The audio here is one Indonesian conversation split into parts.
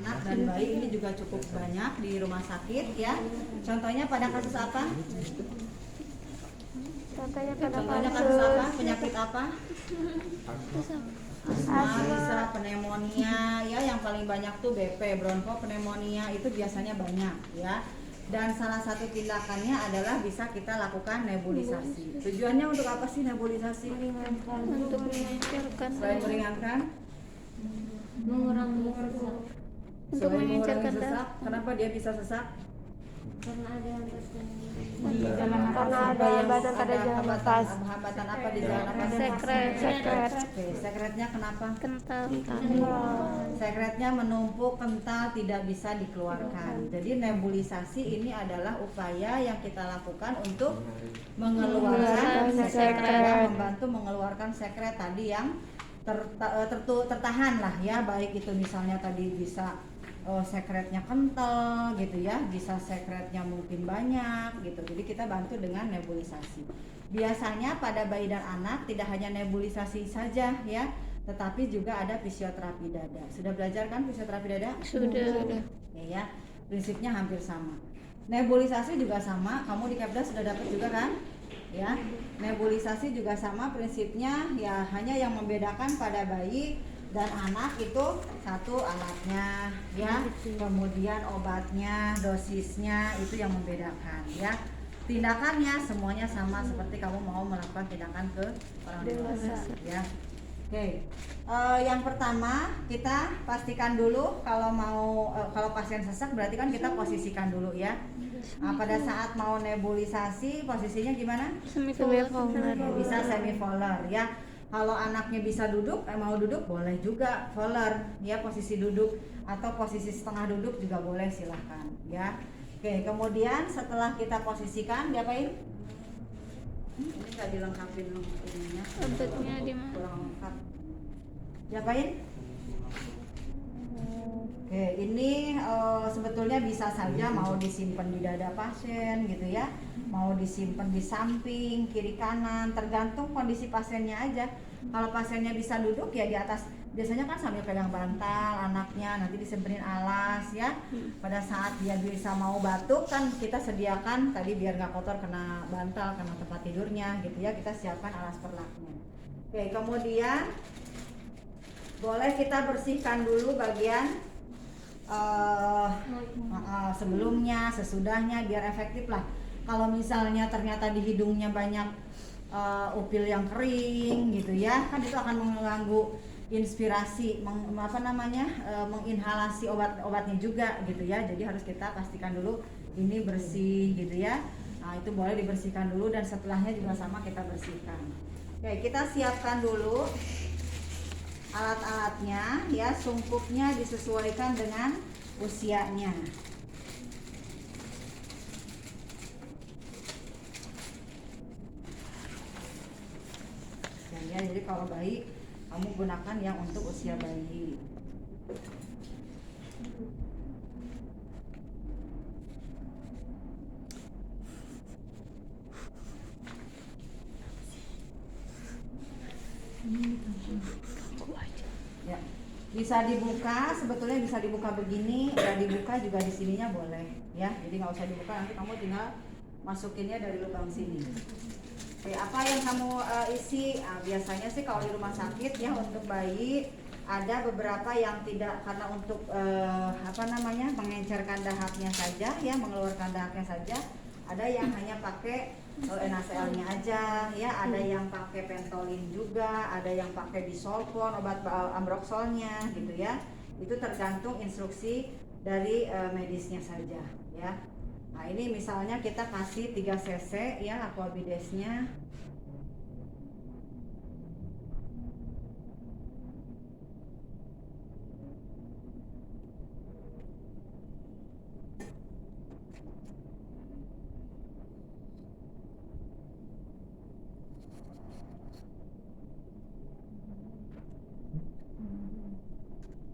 anak dan bayi ini juga cukup banyak di rumah sakit ya. Contohnya pada kasus apa? Contohnya pada Contohnya kasus apa? Penyakit apa? Asma, Asma. bisa pneumonia ya, yang paling banyak tuh BP, bronchopneumonia itu biasanya banyak ya. Dan salah satu tindakannya adalah bisa kita lakukan nebulisasi. Tujuannya untuk apa sih nebulisasi? Untuk mengencerkan, Selain meringankan, mengurangi untuk selain mengencerkan mengurangi sesak, kenapa dia bisa sesak? karena ada yang Karena ada badan pada jalan nafas. hambatan apa di jalan nafas? Sekret. Oke, sekretnya kenapa? Kental. Sekretnya menumpuk, kental, tidak bisa dikeluarkan. Jadi nebulisasi ini adalah upaya yang kita lakukan untuk mengeluarkan sekret, membantu mengeluarkan sekret tadi yang tertahan lah ya, baik itu misalnya tadi bisa sekretnya kental gitu ya, bisa sekretnya mungkin banyak gitu. Jadi kita bantu dengan nebulisasi. Biasanya pada bayi dan anak tidak hanya nebulisasi saja ya, tetapi juga ada fisioterapi dada. Sudah belajar kan fisioterapi dada? Sudah. Ya, prinsipnya hampir sama. Nebulisasi juga sama, kamu di Kepda sudah dapat juga kan? Ya, nebulisasi juga sama prinsipnya ya, hanya yang membedakan pada bayi dan anak itu satu alatnya ya, kemudian obatnya, dosisnya itu yang membedakan ya. Tindakannya semuanya sama seperti kamu mau melakukan tindakan ke orang dewasa ya. Oke, yang pertama kita pastikan dulu kalau kalau pasien sesak berarti kan kita posisikan dulu ya. Nah, pada saat mau nebulisasi posisinya gimana? Semivolar. Bisa semivolar ya. Kalau anaknya bisa duduk, mau duduk boleh juga volar ya, posisi duduk atau posisi setengah duduk juga boleh, silahkan ya. Oke, kemudian setelah kita posisikan diapain? Ini nggak dilengkapin ininya. Obatnya di mana? Kurang lengkap. Diapain? Oke, ini sebetulnya bisa saja mau disimpan di dada pasien gitu ya, mau disimpan di samping, kiri kanan, tergantung kondisi pasiennya aja. Kalau pasiennya bisa duduk ya di atas, biasanya kan sambil pegang bantal anaknya, nanti disemperin alas ya. Pada saat dia bisa mau batuk kan kita sediakan tadi biar nggak kotor kena bantal, kena tempat tidurnya gitu ya, kita siapkan alas perlaknya. Oke, kemudian boleh kita bersihkan dulu bagian sebelumnya, sesudahnya biar efektif lah. Kalau misalnya ternyata di hidungnya banyak upil yang kering gitu ya, kan itu akan mengganggu inspirasi, menginhalasi obatnya juga gitu ya. Jadi harus kita pastikan dulu ini bersih gitu ya. Nah, itu boleh dibersihkan dulu dan setelahnya juga sama kita bersihkan. Oke, kita siapkan dulu alat-alatnya ya, sungkupnya disesuaikan dengan usianya. Ya, jadi kalau bayi kamu gunakan yang untuk usia bayi. Ya, bisa dibuka, sebetulnya bisa dibuka begini, nggak dibuka juga di sininya boleh ya. Jadi nggak usah dibuka, nanti kamu tinggal masukinnya dari lubang sini. Oke, apa yang kamu isi? Biasanya sih kalau di rumah sakit ya untuk bayi ada beberapa yang tidak, karena untuk mengencerkan dahaknya saja ya, mengeluarkan dahaknya saja. Ada yang hanya pakai NaCl-nya aja ya, ada yang pakai Pentolin juga, ada yang pakai Disolvon, obat Ambroxolnya gitu ya. Itu tergantung instruksi dari medisnya saja ya. Nah, ini misalnya kita kasih 3 cc ya Aquabidesnya.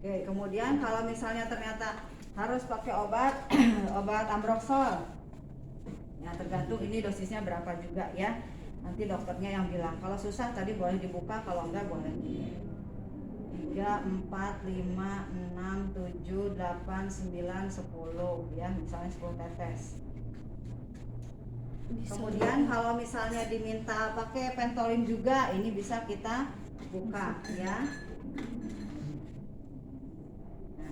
Oke, kemudian kalau misalnya ternyata harus pakai obat obat Ambroxol, ya tergantung ini dosisnya berapa juga ya. Nanti dokternya yang bilang. Kalau susah tadi boleh dibuka, kalau enggak boleh. 3, 4, 5, 6, 7, 8, 9, 10 ya, misalnya 10 tetes. Kemudian kalau misalnya diminta pakai pentolin juga, ini bisa kita buka ya. Nah,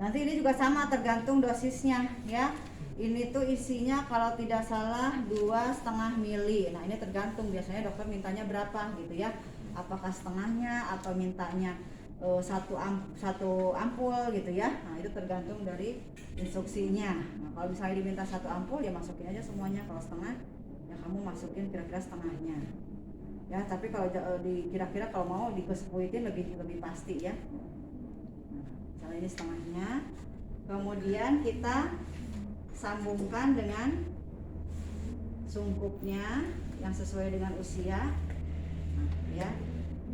nanti ini juga sama tergantung dosisnya ya. Ini tuh isinya kalau tidak salah 2,5 mili. Nah ini tergantung, biasanya dokter mintanya berapa gitu ya. Apakah setengahnya atau mintanya satu ampul gitu ya. Nah itu tergantung dari instruksinya. Nah kalau misalnya diminta 1 ampul ya masukin aja semuanya. Kalau setengah ya kamu masukin kira-kira setengahnya. Ya tapi kalau kira-kira kalau mau dikesepuitin lebih pasti ya. Nah, misalnya ini setengahnya. Kemudian kita sambungkan dengan sungkupnya yang sesuai dengan usia. Nah, ya.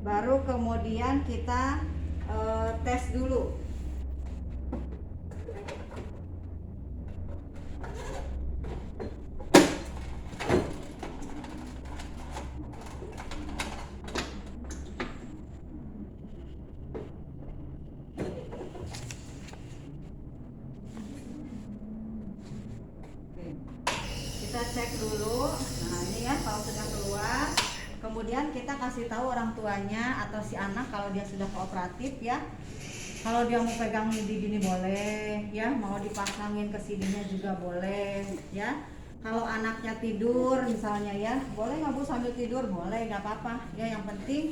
Baru kemudian kita tes dulu. Kita cek dulu. Nah ini ya kalau sudah keluar, kemudian kita kasih tahu orang tuanya atau si anak kalau dia sudah kooperatif ya. Kalau dia mau pegang di gini boleh ya, mau dipasangin ke sininya juga boleh ya. Kalau anaknya tidur misalnya ya, boleh nggak Bu sambil tidur? Boleh, nggak apa-apa ya. Yang penting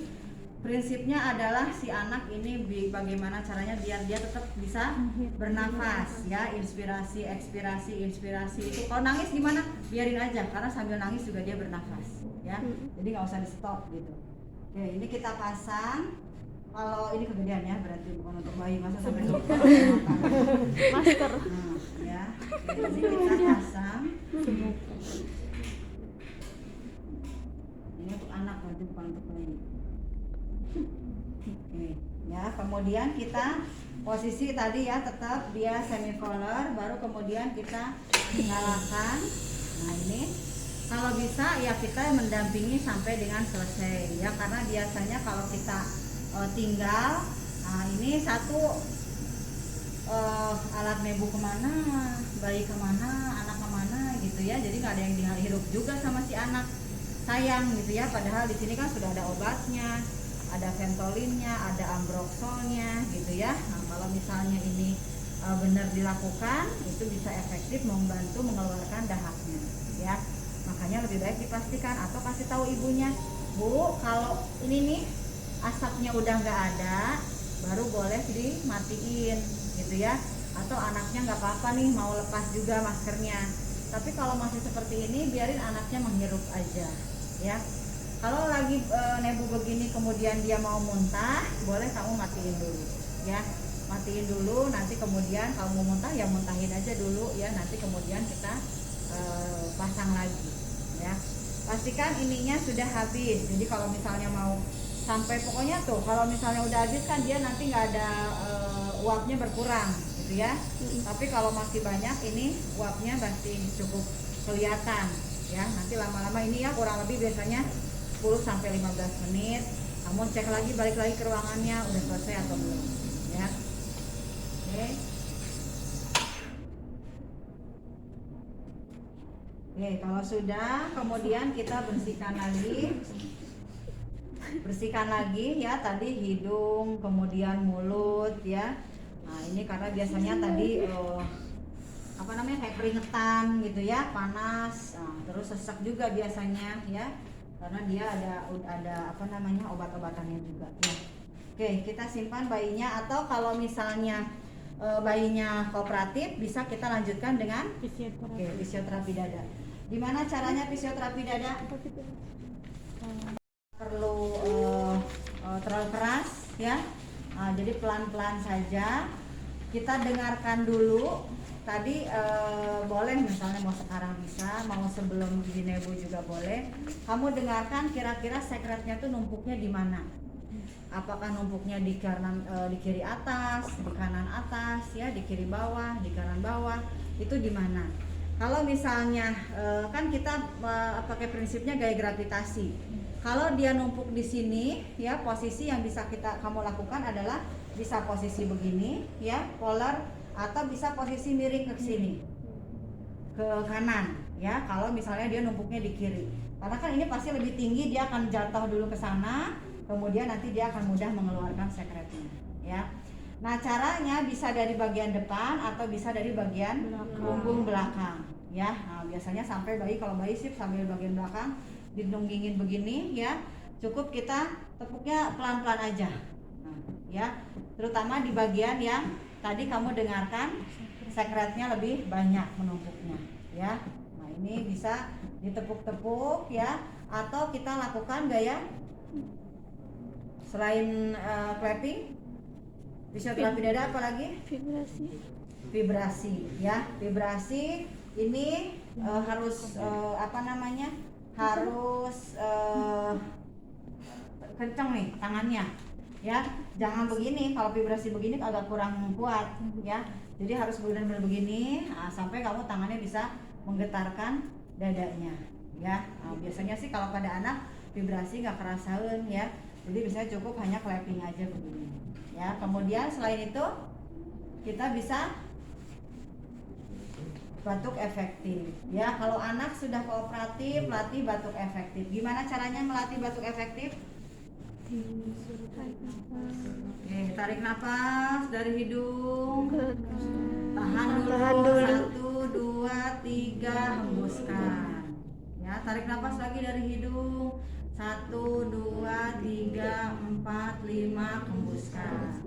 prinsipnya adalah si anak ini bagaimana caranya biar dia tetap bisa bernafas ya, inspirasi, ekspirasi, inspirasi itu. Kalau nangis gimana? Biarin aja, karena sambil nangis juga dia bernafas ya. Jadi nggak usah di stop gitu. Oke, ini kita pasang. Kalau ini kegedean ya, berarti bukan untuk bayi, masa sampai lupa Masker. nah, ya. Oke, ini kita pasang. Ini untuk anak, berarti bukan untuk bayi. Oke, ya. Kemudian kita posisi tadi ya tetap dia semicolor, baru kemudian kita nyalakan. Nah ini kalau bisa ya kita mendampingi sampai dengan selesai ya, karena biasanya kalau kita tinggal, nah ini satu alat nebu kemana, bayi kemana, anak kemana gitu ya, jadi nggak ada yang dihirup juga sama si anak, sayang gitu ya. Padahal di sini kan sudah ada obatnya, ada ventolinnya, ada ambroxolnya gitu ya. Nah kalau misalnya ini benar dilakukan, itu bisa efektif membantu mengeluarkan dahaknya ya. Makanya lebih baik dipastikan atau kasih tahu ibunya, Bu kalau ini nih asapnya udah nggak ada, baru boleh dimatiin gitu ya. Atau anaknya nggak apa-apa nih mau lepas juga maskernya, tapi kalau masih seperti ini biarin anaknya menghirup aja ya. Kalau lagi nebu begini kemudian dia mau muntah, boleh kamu matiin dulu ya, matiin dulu. Nanti kemudian kamu mau muntah ya muntahin aja dulu ya, nanti kemudian kita pasang lagi ya. Pastikan ininya sudah habis. Jadi kalau misalnya mau sampai pokoknya tuh kalau misalnya udah habis kan dia nanti nggak ada uapnya berkurang gitu ya. Tapi kalau masih banyak ini uapnya masih cukup kelihatan ya. Nanti lama-lama ini ya kurang lebih biasanya 10 sampai 15 menit. Kamu cek lagi, balik lagi ke ruangannya udah selesai atau belum ya. Oke. Oke, kalau sudah kemudian kita bersihkan lagi ya, tadi hidung kemudian mulut ya. Nah ini karena biasanya tadi kayak keringetan gitu ya, panas, terus sesak juga biasanya ya, karena dia ada obat-obatannya juga ya. Oke, kita simpan bayinya, atau kalau misalnya bayinya kooperatif bisa kita lanjutkan dengan fisioterapi dada. Gimana caranya fisioterapi dada? Perlu terlalu keras ya. Jadi pelan-pelan saja. Kita dengarkan dulu. Tadi boleh misalnya mau sekarang bisa, mau sebelum di nebu juga boleh. Kamu dengarkan kira-kira sekretnya tuh numpuknya di mana? Apakah numpuknya di kanan, di kiri atas, di kanan atas ya, di kiri bawah, di kanan bawah, itu di mana? Kalau misalnya kan kita pakai prinsipnya gaya gravitasi. Kalau dia numpuk di sini, ya posisi yang bisa kamu lakukan adalah bisa posisi begini, ya, polar, atau bisa posisi miring ke sini, ke kanan, ya. Kalau misalnya dia numpuknya di kiri, karena kan ini pasti lebih tinggi, dia akan jatuh dulu ke sana, kemudian nanti dia akan mudah mengeluarkan sekretnya, ya. Nah, caranya bisa dari bagian depan atau bisa dari bagian punggung belakang, ya. Nah, biasanya sampai bayi, kalau bayi sih sambil bagian belakang didunggingin begini, ya. Cukup kita tepuknya pelan-pelan aja, nah, ya. Terutama di bagian yang tadi kamu dengarkan sekretnya lebih banyak menumpuknya, ya. Nah, ini bisa ditepuk-tepuk, ya. Atau kita lakukan gaya selain clapping, fisioterapi dada apa lagi? Vibrasi, ya. Vibrasi ini harus harus kenceng nih tangannya, ya. Jangan begini, kalau vibrasi begini agak kurang kuat, ya. Jadi harus benar-benar begini, sampai kamu tangannya bisa menggetarkan dadanya, ya. Nah, biasanya sih kalau pada anak vibrasi nggak kerasain, ya. Jadi biasanya cukup hanya clapping aja begini, ya. Kemudian selain itu kita bisa batuk efektif, ya. Kalau anak sudah kooperatif, latih batuk efektif. Gimana caranya melatih batuk efektif? Oke, tarik nafas dari hidung, tahan dulu, 1, 2, 3, hembuskan, ya. Tarik nafas lagi dari hidung, 1, 2, 3, 4, 5, hembuskan.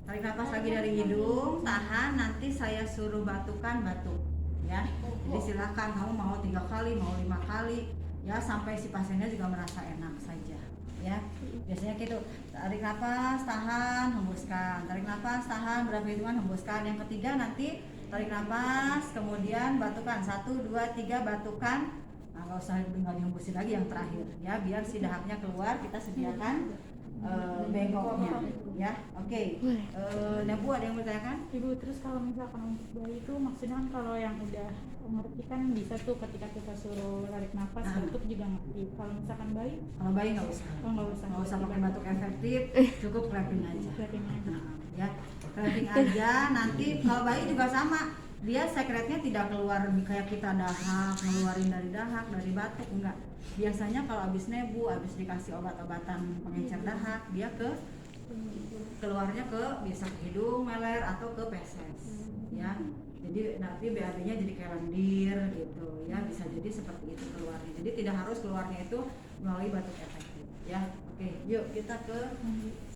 Tarik nafas lagi dari hidung, tahan, nanti saya suruh batukan, batuk, ya. Jadi silakan kamu mau 3 kali, mau 5 kali, ya, sampai si pasiennya juga merasa enak saja, ya. Biasanya gitu, tarik nafas, tahan, hembuskan, tarik nafas, tahan, berapa hitungan, hembuskan. Yang ketiga nanti tarik nafas, kemudian batukan, 1, 2, 3, batukan. Nah, nggak usah dihembusin lagi yang terakhir, ya, biar si dahaknya keluar. Kita sediakan bengkoknya, ya. Oke. Nebu ada yang bertanyakan? Ibu, terus kalau misalkan untuk bayi itu maksudnya kan kalau yang udah ngerti kan bisa tuh ketika kita suruh tarik nafas, batuk juga ngerti. Kalau misalkan bayi? Kalau bayi nggak usah. Nggak usah pakai batuk efektif, cukup clapping aja. Clapping aja. Nah, ya, clapping aja. Nanti kalau bayi juga sama, dia sekretnya tidak keluar kayak kita dahak, ngeluarin dari dahak, dari batuk, enggak. Biasanya kalau habis nebu, habis dikasih obat-obatan pengencer dahak, dia keluarnya ke bisa ke hidung, meler, atau ke feses, ya. Jadi nanti BAB-nya jadi kayak lendir gitu, ya. Bisa jadi seperti itu keluarnya. Jadi tidak harus keluarnya itu melalui batuk efektif, ya. Oke, yuk kita ke